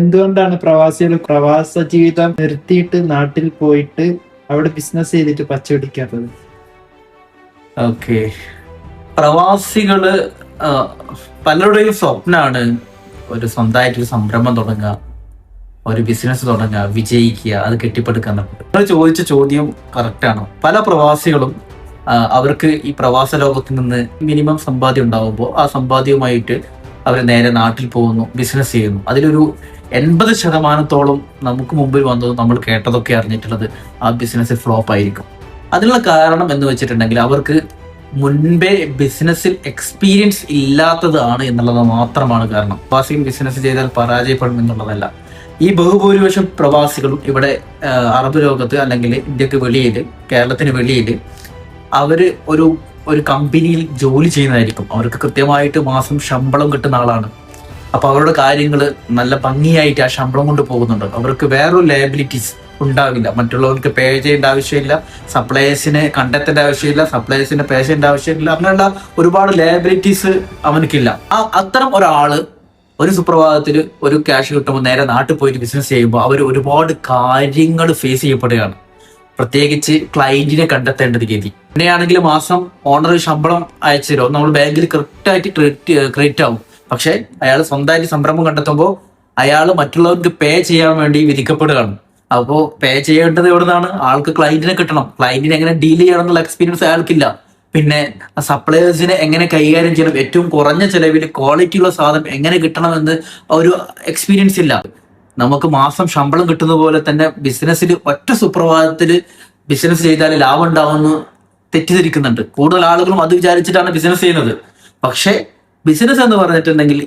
എന്തുകൊണ്ടാണ് പ്രവാസികൾ പ്രവാസ ജീവിതം നിർത്തിയിട്ട് നാട്ടിൽ പോയിട്ട് അവിടെ ബിസിനസ് ചെയ്തിട്ട് പച്ചപിടിക്കാത്തത്? ഓക്കെ, പ്രവാസികള് ആ, പലരുടെയും സ്വപ്നമാണ് ഒരു സ്വന്തമായിട്ടൊരു സംരംഭം തുടങ്ങുക, ഒരു ബിസിനസ് തുടങ്ങുക, വിജയിക്കുക, അത് കെട്ടിപ്പടുക്കുക എന്നുള്ളത്. നിങ്ങൾ ചോദിച്ച ചോദ്യം കറക്റ്റാണ്. പല പ്രവാസികളും അവർക്ക് ഈ പ്രവാസ ലോകത്ത് നിന്ന് മിനിമം സമ്പാദ്യം ഉണ്ടാകുമ്പോൾ ആ സമ്പാദ്യവുമായിട്ട് അവർ നേരെ നാട്ടിൽ പോകുന്നു, ബിസിനസ് ചെയ്യുന്നു. അതിലൊരു 80% നമുക്ക് മുമ്പിൽ വന്നത് നമ്മൾ കേട്ടതൊക്കെ അറിഞ്ഞിട്ടുള്ളത് ആ ബിസിനസ് ഫ്ലോപ്പ് ആയിരിക്കും. അതിനുള്ള കാരണം എന്ന് വെച്ചിട്ടുണ്ടെങ്കിൽ അവർക്ക് മുൻപേ ബിസിനസ്സിൽ എക്സ്പീരിയൻസ് ഇല്ലാത്തതാണ് എന്നുള്ളത് മാത്രമാണ് കാരണം. പ്രവാസിയും ബിസിനസ് ചെയ്താൽ പരാജയപ്പെടും എന്നുള്ളതല്ല. ഈ ബഹുഭൂരിപക്ഷം പ്രവാസികളും ഇവിടെ അറബ് ലോകത്ത് അല്ലെങ്കിൽ ഇന്ത്യക്ക് വെളിയിൽ, കേരളത്തിന് വെളിയിൽ അവര് ഒരു കമ്പനിയിൽ ജോലി ചെയ്യുന്നതായിരിക്കും. അവർക്ക് കൃത്യമായിട്ട് മാസം ശമ്പളം കിട്ടുന്ന ആളാണ്. അപ്പൊ അവരുടെ കാര്യങ്ങൾ നല്ല ഭംഗിയായിട്ട് ആ ശമ്പളം കൊണ്ട് പോകുന്നുണ്ട്. അവർക്ക് വേറൊരു ലയബിലിറ്റീസ് ഉണ്ടാവില്ല. മറ്റുള്ളവർക്ക് പേ ചെയ്യേണ്ട ആവശ്യമില്ല, സപ്ലയേഴ്സിനെ കണ്ടെത്തേണ്ട ആവശ്യമില്ല, സപ്ലയേഴ്സിനെ പേ ചെയ്യേണ്ട ആവശ്യമില്ല. അങ്ങനെയുള്ള ഒരുപാട് ലയബിലിറ്റീസ് അവനക്കില്ല. അത്തരം ഒരാള് ഒരു സുപ്രഭാതത്തിൽ ഒരു ക്യാഷ് കിട്ടുമ്പോൾ നേരെ നാട്ടിൽ പോയിട്ട് ബിസിനസ് ചെയ്യുമ്പോൾ അവർ ഒരുപാട് കാര്യങ്ങൾ ഫേസ് ചെയ്യപ്പെടുകയാണ്. പ്രത്യേകിച്ച് ക്ലയന്റിനെ കണ്ടെത്തേണ്ടത് ഗതി. പിന്നെയാണെങ്കിൽ മാസം ഓണർ ശമ്പളം അയച്ചു തരും, നമ്മൾ ബാങ്കിൽ കറക്റ്റായിട്ട് ക്രെഡിറ്റ് ആവും. പക്ഷെ അയാൾ സ്വന്തമായിട്ട് സംരംഭം കണ്ടെത്തുമ്പോൾ അയാൾ മറ്റുള്ളവർക്ക് പേ ചെയ്യാൻ വേണ്ടി വിധിക്കപ്പെടുകയാണ്. അപ്പോൾ പേ ചെയ്യേണ്ടത് എവിടുന്നാണ്? ആൾക്ക് ക്ലയന്റിനെ കിട്ടണം. ക്ലയന്റിനെ എങ്ങനെ ഡീൽ ചെയ്യണം എന്നുള്ള എക്സ്പീരിയൻസ് അയാൾക്കില്ല. പിന്നെ സപ്ലയേഴ്സിനെ എങ്ങനെ കൈകാര്യം ചെയ്യണം, ഏറ്റവും കുറഞ്ഞ ചെലവിൽ ക്വാളിറ്റി ഉള്ള സാധനം എങ്ങനെ കിട്ടണമെന്ന് ഒരു എക്സ്പീരിയൻസ് ഇല്ല. നമുക്ക് മാസം ശമ്പളം കിട്ടുന്ന പോലെ തന്നെ ബിസിനസ്സിൽ ഒറ്റ സുപ്രഭാതത്തിൽ ബിസിനസ് ചെയ്താൽ ലാഭം ഉണ്ടാവുമെന്ന് തെറ്റിദ്ധരിക്കുന്നുണ്ട്. കൂടുതൽ ആളുകളും അത് വിചാരിച്ചിട്ടാണ് ബിസിനസ് ചെയ്യുന്നത്. പക്ഷേ ബിസിനസ് എന്ന് പറഞ്ഞിട്ടുണ്ടെങ്കിൽ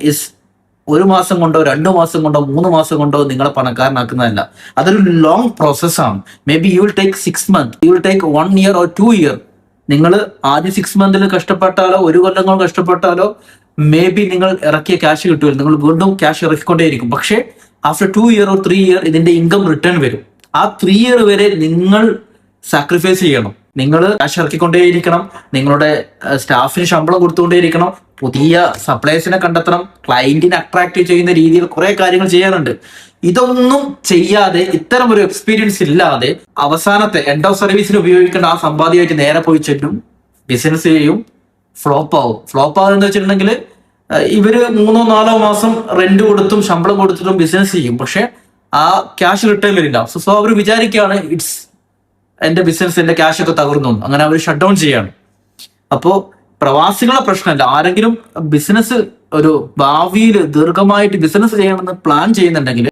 ഒരു മാസം കൊണ്ടോ 2 മാസം കൊണ്ടോ 3 മാസം കൊണ്ടോ നിങ്ങളെ പണക്കാരനാക്കുന്നതല്ല. അതൊരു ലോങ് പ്രോസസ്സാണ്. May be you will take 6 months, you will take 1 year or 2 year. നിങ്ങൾ ആദ്യം 6 months കഷ്ടപ്പെട്ടാലോ 1 കൊല്ലങ്ങൾ കഷ്ടപ്പെട്ടാലോ മേ ബി നിങ്ങൾ ഇറക്കിയ ക്യാഷ് കിട്ടുമല്ലോ, നിങ്ങൾ വീണ്ടും ക്യാഷ് ഇറക്കിക്കൊണ്ടേയിരിക്കും. പക്ഷേ ആഫ്റ്റർ 2 year or 3 year ഇതിന്റെ ഇൻകം റിട്ടേൺ വരും. ആ 3 year വരെ നിങ്ങൾ സാക്രിഫൈസ് ചെയ്യണം. നിങ്ങൾ ക്യാഷ് ഇറക്കിക്കൊണ്ടേയിരിക്കണം, നിങ്ങളുടെ സ്റ്റാഫിന് ശമ്പളം കൊടുത്തുകൊണ്ടേയിരിക്കണം, പുതിയ സപ്ലൈസിനെ കണ്ടെത്തണം, ക്ലയന്റിനെ അട്രാക്ട് ചെയ്യുന്ന രീതിയിൽ കുറെ കാര്യങ്ങൾ ചെയ്യാനുണ്ട്. ഇതൊന്നും ചെയ്യാതെ, ഇത്തരം ഒരു എക്സ്പീരിയൻസ് ഇല്ലാതെ അവസാനത്തെ എൻഡ് ഓഫ് സർവീസിന് ഉപയോഗിക്കേണ്ട ആ സമ്പാദ്യമായിട്ട് നേരെ പോയി ചെല്ലും, ബിസിനസ് ചെയ്യും, ഫ്ലോപ്പ് ആവും. ഫ്ലോപ്പ് ആവുമെന്ന് വെച്ചിട്ടുണ്ടെങ്കിൽ ഇവര് 3-4 മാസം റെന്റ് കൊടുത്തും ശമ്പളം കൊടുത്തിട്ടും ബിസിനസ് ചെയ്യും. പക്ഷെ ആ ക്യാഷ് റിട്ടേൺ വരില്ല. സോ അവർ വിചാരിക്കുകയാണ് എന്റെ ബിസിനസ്, എന്റെ ക്യാഷ് ഒക്കെ തകർന്നു. അങ്ങനെ അവർ ഷട്ട് ഡൗൺ ചെയ്യാണ്. അപ്പോ പ്രവാസികളെ പ്രശ്നമല്ല. ആരെങ്കിലും ബിസിനസ് ഒരു ഭാവിയിൽ ദീർഘമായിട്ട് ബിസിനസ് ചെയ്യണമെന്ന് പ്ലാൻ ചെയ്യുന്നുണ്ടെങ്കിൽ